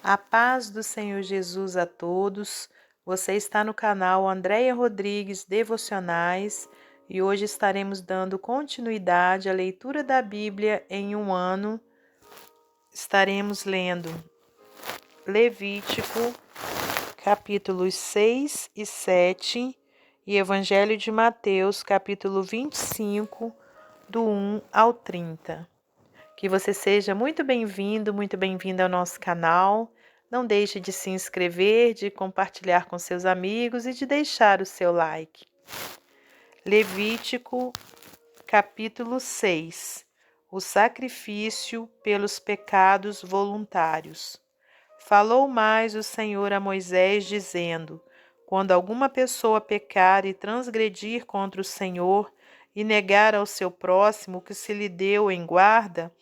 A paz do Senhor Jesus a todos. Você está no canal Andréia Rodrigues Devocionais e hoje estaremos dando continuidade à leitura da Bíblia em um ano. Estaremos lendo Levítico, capítulos 6 e 7 e Evangelho de Mateus, capítulo 25, do 1 ao 30. Que você seja muito bem-vindo, muito bem-vinda ao nosso canal. Não deixe de se inscrever, de compartilhar com seus amigos e de deixar o seu like. Levítico, capítulo 6. O sacrifício pelos pecados voluntários. Falou mais o Senhor a Moisés, dizendo: Quando alguma pessoa pecar e transgredir contra o Senhor e negar ao seu próximo o que se lhe deu em guarda,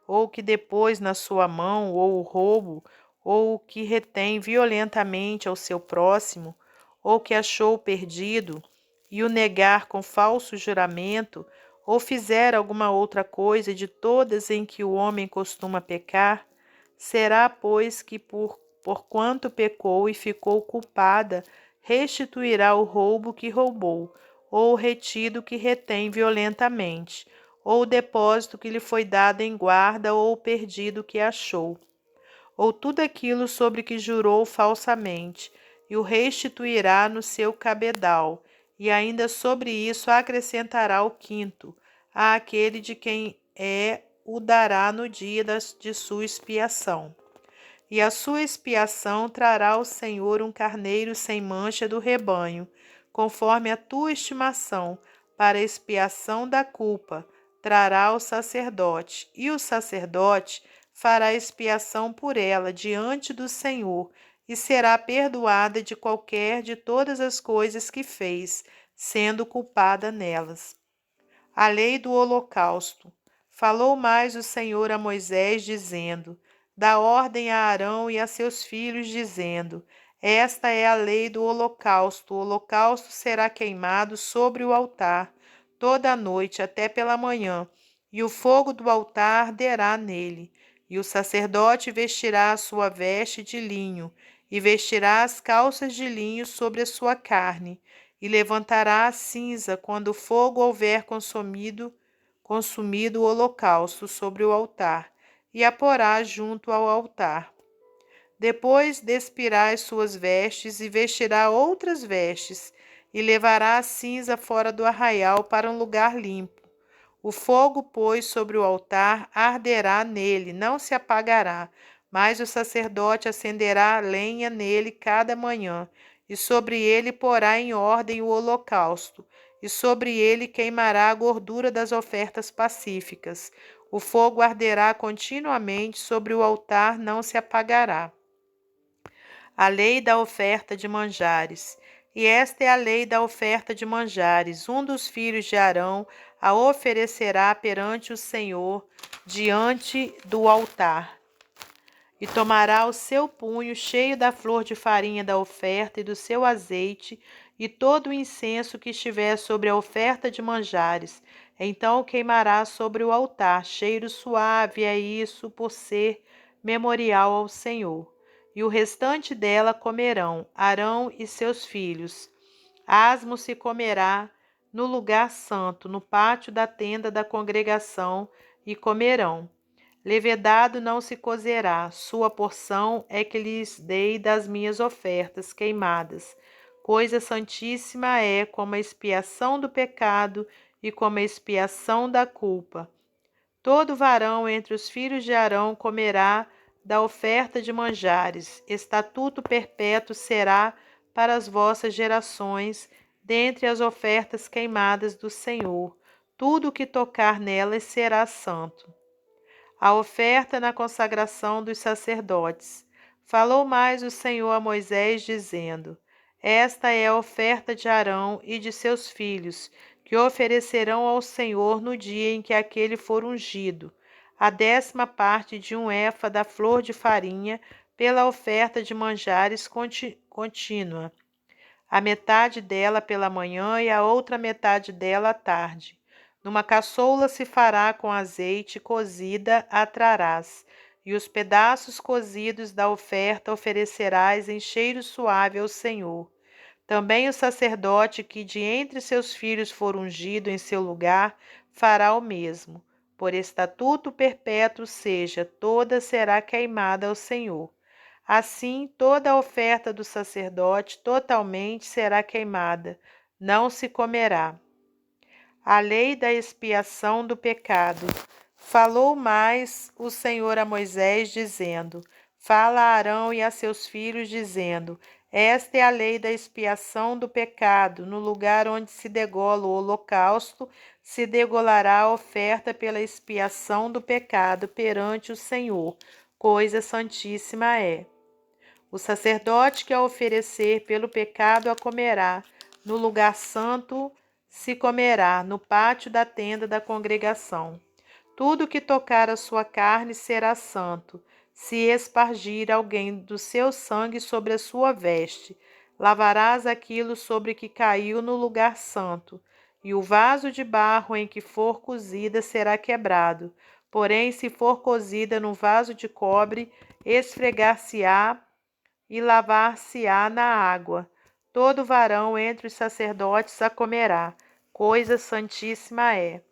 ou que depôs na sua mão, ou o roubo, ou o que retém violentamente ao seu próximo, ou que achou perdido, e o negar com falso juramento, ou fizer alguma outra coisa de todas em que o homem costuma pecar, será, pois, que porquanto pecou e ficou culpada, restituirá o roubo que roubou, ou o retido que retém violentamente, ou o depósito que lhe foi dado em guarda, ou o perdido que achou, ou tudo aquilo sobre que jurou falsamente, e o restituirá no seu cabedal, e ainda sobre isso acrescentará o quinto, àquele de quem o dará no dia de sua expiação. E a sua expiação trará ao Senhor um carneiro sem mancha do rebanho, conforme a tua estimação, para a expiação da culpa, trará ao sacerdote, e o sacerdote fará expiação por ela diante do Senhor, e será perdoada de qualquer de todas as coisas que fez, sendo culpada nelas. A lei do holocausto. Falou mais o Senhor a Moisés, dizendo: Dá ordem a Arão e a seus filhos, dizendo: Esta é a lei do holocausto. O holocausto será queimado sobre o altar toda a noite até pela manhã, e o fogo do altar arderá nele. E o sacerdote vestirá a sua veste de linho, e vestirá as calças de linho sobre a sua carne, e levantará a cinza quando o fogo houver consumido o holocausto sobre o altar, e a porá junto ao altar. Depois despirá as suas vestes e vestirá outras vestes, e levará a cinza fora do arraial para um lugar limpo. O fogo, pois, sobre o altar arderá nele, não se apagará, mas o sacerdote acenderá a lenha nele cada manhã, e sobre ele porá em ordem o holocausto, e sobre ele queimará a gordura das ofertas pacíficas. O fogo arderá continuamente sobre o altar, não se apagará. A lei da oferta de manjares. E esta é a lei da oferta de manjares. Um dos filhos de Arão a oferecerá perante o Senhor, diante do altar. E tomará o seu punho cheio da flor de farinha da oferta e do seu azeite, e todo o incenso que estiver sobre a oferta de manjares. Então o queimará sobre o altar. Cheiro suave é isso, por ser memorial ao Senhor. E o restante dela comerão Arão e seus filhos. Asmo se comerá no lugar santo, no pátio da tenda da congregação, e comerão. Levedado não se cozerá, sua porção é que lhes dei das minhas ofertas queimadas. Coisa santíssima é como a expiação do pecado e como a expiação da culpa. Todo varão entre os filhos de Arão comerá da oferta de manjares. Estatuto perpétuo será para as vossas gerações, dentre as ofertas queimadas do Senhor. Tudo o que tocar nelas será santo. A oferta na consagração dos sacerdotes. Falou mais o Senhor a Moisés, dizendo: Esta é a oferta de Arão e de seus filhos, que oferecerão ao Senhor no dia em que aquele for ungido, a 10ª parte de um efa da flor de farinha pela oferta de manjares contínua, a metade dela pela manhã e a outra metade dela à tarde. Numa caçoula se fará com azeite cozida a trarás, e os pedaços cozidos da oferta oferecerás em cheiro suave ao Senhor. Também o sacerdote que de entre seus filhos for ungido em seu lugar fará o mesmo. Por estatuto perpétuo seja, toda será queimada ao Senhor. Assim, toda a oferta do sacerdote totalmente será queimada, não se comerá. A lei da expiação do pecado. Falou mais o Senhor a Moisés, dizendo: Fala a Arão e a seus filhos, dizendo: Esta é a lei da expiação do pecado. No lugar onde se degola o holocausto, se degolará a oferta pela expiação do pecado perante o Senhor. Coisa santíssima é. O sacerdote que a oferecer pelo pecado a comerá. No lugar santo se comerá, no pátio da tenda da congregação. Tudo que tocar a sua carne será santo. Se espargir alguém do seu sangue sobre a sua veste, lavarás aquilo sobre que caiu no lugar santo, e o vaso de barro em que for cozida será quebrado. Porém, se for cozida no vaso de cobre, esfregar-se-á e lavar-se-á na água. Todo varão entre os sacerdotes a comerá, coisa santíssima é.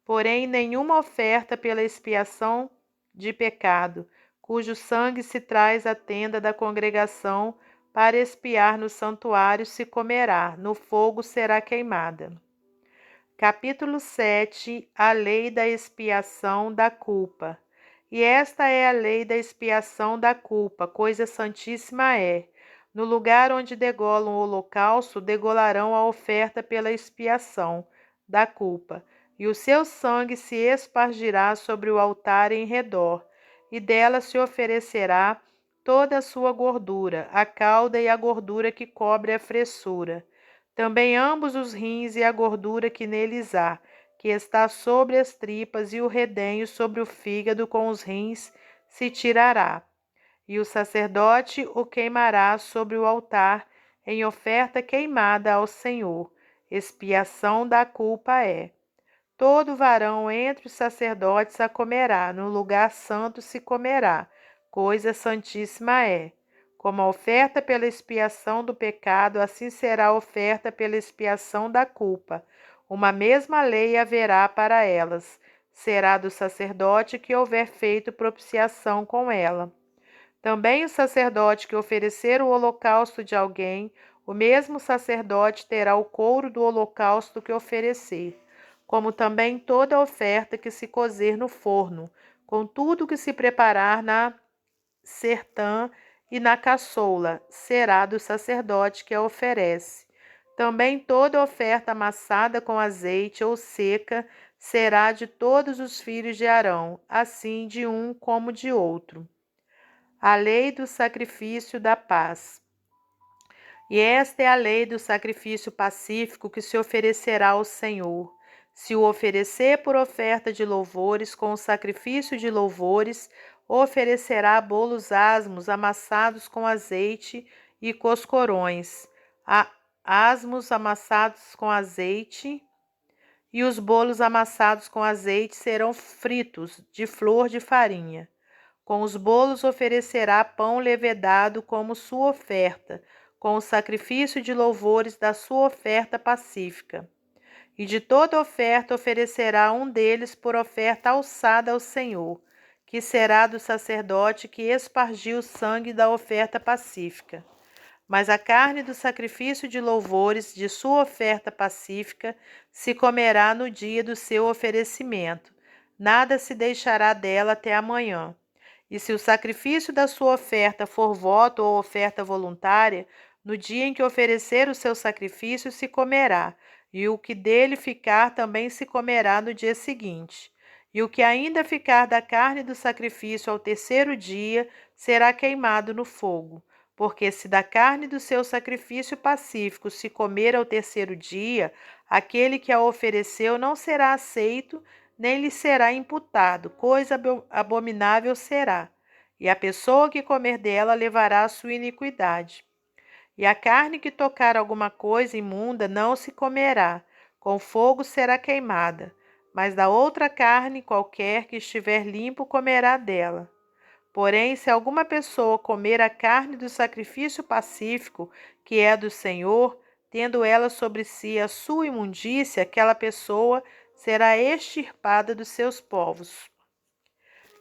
Porém, nenhuma oferta pela expiação de pecado, cujo sangue se traz à tenda da congregação para expiar no santuário, se comerá, no fogo será queimada. Capítulo 7. A lei da expiação da culpa. E esta é a lei da expiação da culpa, coisa santíssima é. No lugar onde degolam o holocausto, degolarão a oferta pela expiação da culpa, e o seu sangue se espargirá sobre o altar em redor, e dela se oferecerá toda a sua gordura, a cauda e a gordura que cobre a fressura. Também ambos os rins e a gordura que neles há, que está sobre as tripas, e o redenho sobre o fígado com os rins se tirará. E o sacerdote o queimará sobre o altar em oferta queimada ao Senhor. Expiação da culpa é. Todo varão entre os sacerdotes a comerá, no lugar santo se comerá, coisa santíssima é. Como a oferta pela expiação do pecado, assim será a oferta pela expiação da culpa. Uma mesma lei haverá para elas. Será do sacerdote que houver feito propiciação com ela. Também o sacerdote que oferecer o holocausto de alguém, o mesmo sacerdote terá o couro do holocausto que oferecer, como também toda oferta que se cozer no forno, com tudo que se preparar na sertã e na caçoula, será do sacerdote que a oferece. Também toda oferta amassada com azeite ou seca será de todos os filhos de Arão, assim de um como de outro. A lei do sacrifício da paz. E esta é a lei do sacrifício pacífico que se oferecerá ao Senhor. Se o oferecer por oferta de louvores, com o sacrifício de louvores, oferecerá bolos asmos amassados com azeite e coscorões, asmos amassados com azeite, e os bolos amassados com azeite serão fritos de flor de farinha. Com os bolos oferecerá pão levedado como sua oferta, com o sacrifício de louvores da sua oferta pacífica. E de toda oferta oferecerá um deles por oferta alçada ao Senhor, que será do sacerdote que espargiu o sangue da oferta pacífica. Mas a carne do sacrifício de louvores de sua oferta pacífica se comerá no dia do seu oferecimento. Nada se deixará dela até amanhã. E se o sacrifício da sua oferta for voto ou oferta voluntária, no dia em que oferecer o seu sacrifício se comerá, e o que dele ficar também se comerá no dia seguinte. E o que ainda ficar da carne do sacrifício ao terceiro dia será queimado no fogo. Porque se da carne do seu sacrifício pacífico se comer ao terceiro dia, aquele que a ofereceu não será aceito, nem lhe será imputado, coisa abominável será. E a pessoa que comer dela levará a sua iniquidade. E a carne que tocar alguma coisa imunda não se comerá, com fogo será queimada. Mas da outra carne qualquer que estiver limpo comerá dela. Porém, se alguma pessoa comer a carne do sacrifício pacífico, que é do Senhor, tendo ela sobre si a sua imundícia, aquela pessoa será extirpada dos seus povos.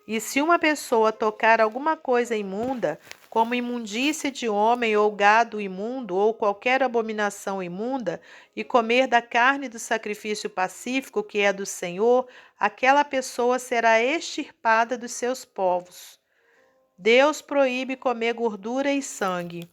E se uma pessoa tocar alguma coisa imunda, como imundícia de homem ou gado imundo, ou qualquer abominação imunda, e comer da carne do sacrifício pacífico, que é do Senhor, aquela pessoa será extirpada dos seus povos. Deus proíbe comer gordura e sangue.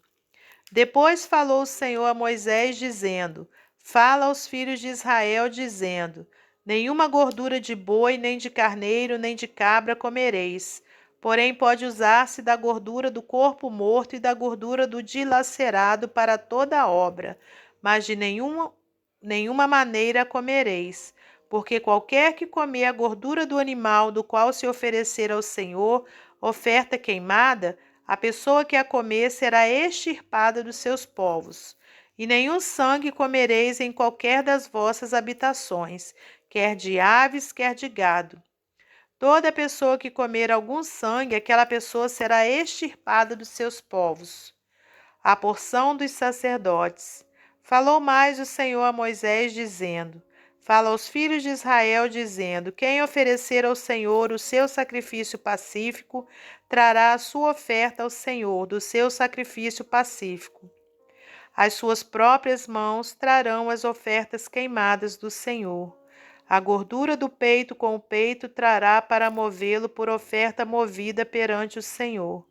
Depois falou o Senhor a Moisés, dizendo: Fala aos filhos de Israel, dizendo: Nenhuma gordura de boi, nem de carneiro, nem de cabra comereis. Porém, pode usar-se da gordura do corpo morto e da gordura do dilacerado para toda a obra, mas de nenhuma maneira comereis. Porque qualquer que comer a gordura do animal do qual se oferecer ao Senhor oferta queimada, a pessoa que a comer será extirpada dos seus povos. E nenhum sangue comereis em qualquer das vossas habitações, quer de aves, quer de gado. Toda pessoa que comer algum sangue, aquela pessoa será extirpada dos seus povos. A porção dos sacerdotes. Falou mais o Senhor a Moisés, dizendo: Fala aos filhos de Israel, dizendo: Quem oferecer ao Senhor o seu sacrifício pacífico, trará a sua oferta ao Senhor do seu sacrifício pacífico. As suas próprias mãos trarão as ofertas queimadas do Senhor. A gordura do peito com o peito trará para movê-lo por oferta movida perante o Senhor.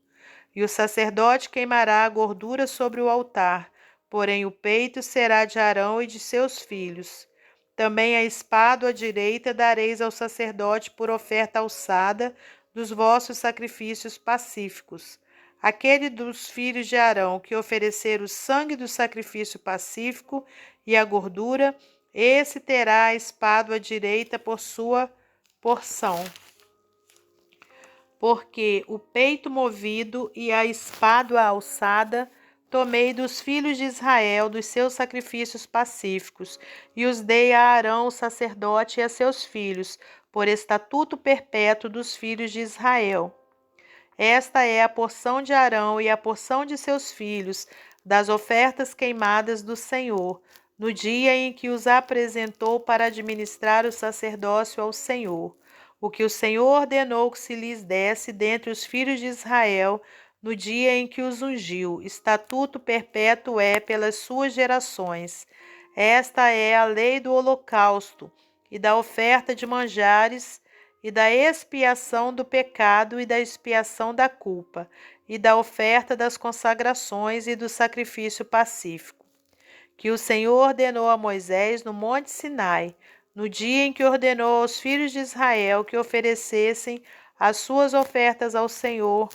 E o sacerdote queimará a gordura sobre o altar, porém o peito será de Arão e de seus filhos. Também a espada à direita dareis ao sacerdote por oferta alçada dos vossos sacrifícios pacíficos. Aquele dos filhos de Arão que oferecer o sangue do sacrifício pacífico e a gordura, esse terá a espada à direita por sua porção. Porque o peito movido e a espada alçada tomei dos filhos de Israel dos seus sacrifícios pacíficos, e os dei a Arão, o sacerdote, e a seus filhos, por estatuto perpétuo dos filhos de Israel. Esta é a porção de Arão e a porção de seus filhos, das ofertas queimadas do Senhor, no dia em que os apresentou para administrar o sacerdócio ao Senhor. O que o Senhor ordenou que se lhes desse dentre os filhos de Israel, no dia em que os ungiu. Estatuto perpétuo é pelas suas gerações. Esta é a lei do holocausto e da oferta de manjares, e da expiação do pecado e da expiação da culpa, e da oferta das consagrações e do sacrifício pacífico, que o Senhor ordenou a Moisés no monte Sinai, no dia em que ordenou aos filhos de Israel que oferecessem as suas ofertas ao Senhor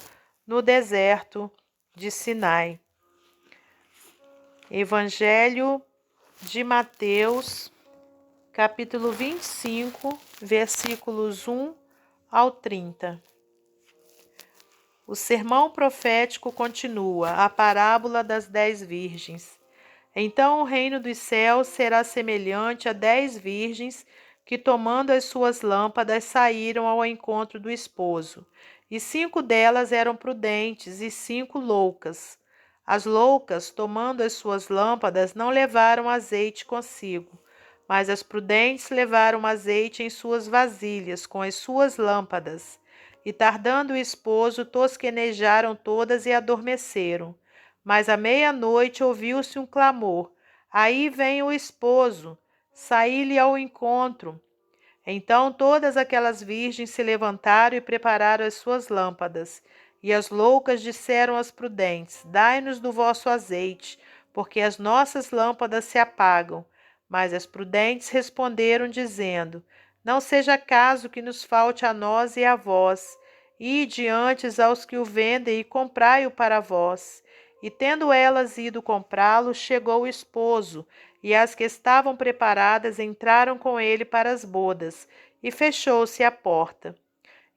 no deserto de Sinai. Evangelho de Mateus, capítulo 25, versículos 1 ao 30. O sermão profético continua, a parábola das 10 virgens. Então o reino dos céus será semelhante a 10 virgens que, tomando as suas lâmpadas, saíram ao encontro do esposo. E 5 delas eram prudentes e 5 loucas. As loucas, tomando as suas lâmpadas, não levaram azeite consigo, mas as prudentes levaram azeite em suas vasilhas, com as suas lâmpadas. E tardando o esposo, tosquenejaram todas e adormeceram. Mas à meia-noite ouviu-se um clamor: Aí vem o esposo, saí-lhe ao encontro. Então todas aquelas virgens se levantaram e prepararam as suas lâmpadas. E as loucas disseram às prudentes: Dai-nos do vosso azeite, porque as nossas lâmpadas se apagam. Mas as prudentes responderam, dizendo: Não seja caso que nos falte a nós e a vós. Ide antes aos que o vendem e comprai-o para vós. E tendo elas ido comprá-lo, chegou o esposo, e as que estavam preparadas entraram com ele para as bodas, e fechou-se a porta.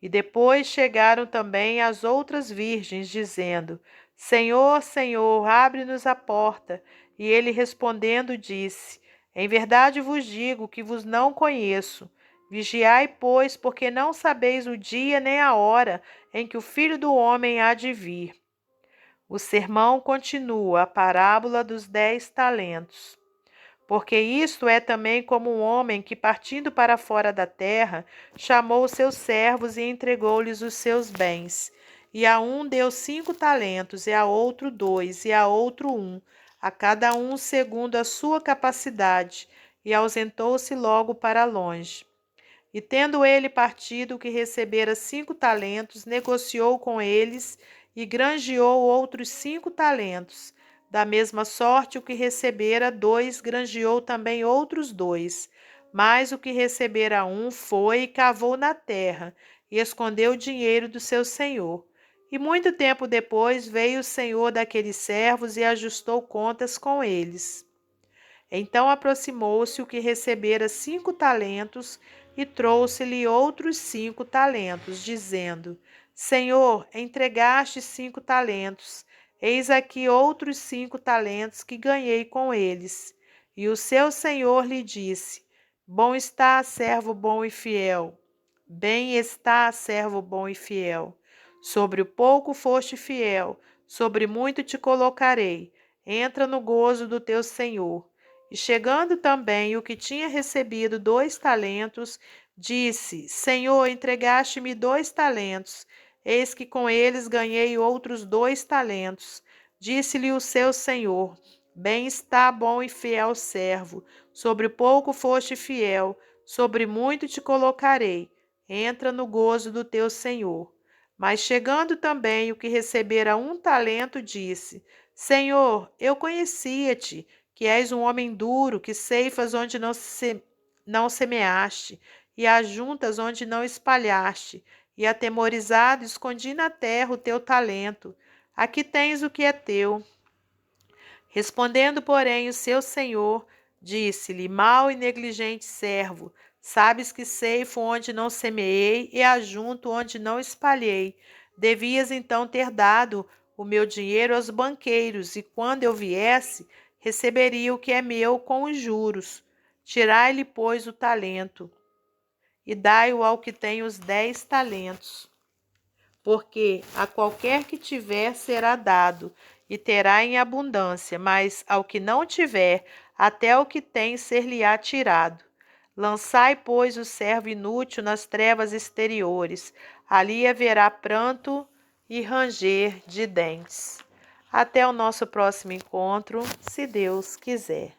E depois chegaram também as outras virgens, dizendo: Senhor, Senhor, abre-nos a porta. E ele respondendo disse: Em verdade vos digo que vos não conheço. Vigiai, pois, porque não sabeis o dia nem a hora em que o Filho do Homem há de vir. O sermão continua, a parábola dos 10 talentos. Porque isto é também como um homem que, partindo para fora da terra, chamou os seus servos e entregou-lhes os seus bens. E a um deu 5 talentos, e a outro 2, e a outro 1, a cada um segundo a sua capacidade, e ausentou-se logo para longe. E tendo ele partido, o que recebera 5 talentos, negociou com eles e granjeou outros 5 talentos. Da mesma sorte, o que recebera 2, granjeou também outros 2. Mas o que recebera 1 foi e cavou na terra, e escondeu o dinheiro do seu senhor. E muito tempo depois veio o senhor daqueles servos e ajustou contas com eles. Então aproximou-se o que recebera 5 talentos e trouxe-lhe outros 5 talentos, dizendo: Senhor, entregaste 5 talentos, eis aqui outros 5 talentos que ganhei com eles. E o seu senhor lhe disse: Bom está, servo bom e fiel. Bem está, servo bom e fiel. Sobre o pouco foste fiel, sobre muito te colocarei. Entra no gozo do teu senhor. E chegando também o que tinha recebido 2 talentos, disse: Senhor, entregaste-me 2 talentos. Eis que com eles ganhei outros 2 talentos. Disse-lhe o seu senhor: Bem está, bom e fiel servo. Sobre pouco foste fiel, sobre muito te colocarei. Entra no gozo do teu senhor. Mas chegando também o que recebera 1 talento, disse: Senhor, eu conhecia-te, que és um homem duro, que ceifas onde não semeaste, e ajuntas onde não espalhaste, e atemorizado escondi na terra o teu talento. Aqui tens o que é teu. Respondendo, porém, o seu senhor, disse-lhe: Mau e negligente servo, sabes que ceifo onde não semeei e ajunto onde não espalhei. Devias então ter dado o meu dinheiro aos banqueiros, e quando eu viesse, receberia o que é meu com os juros. Tirai-lhe, pois, o talento, e dai-o ao que tem os 10 talentos. Porque a qualquer que tiver será dado, e terá em abundância, mas ao que não tiver, até o que tem ser-lhe-á tirado. Lançai, pois, o servo inútil nas trevas exteriores, ali haverá pranto e ranger de dentes. Até o nosso próximo encontro, se Deus quiser.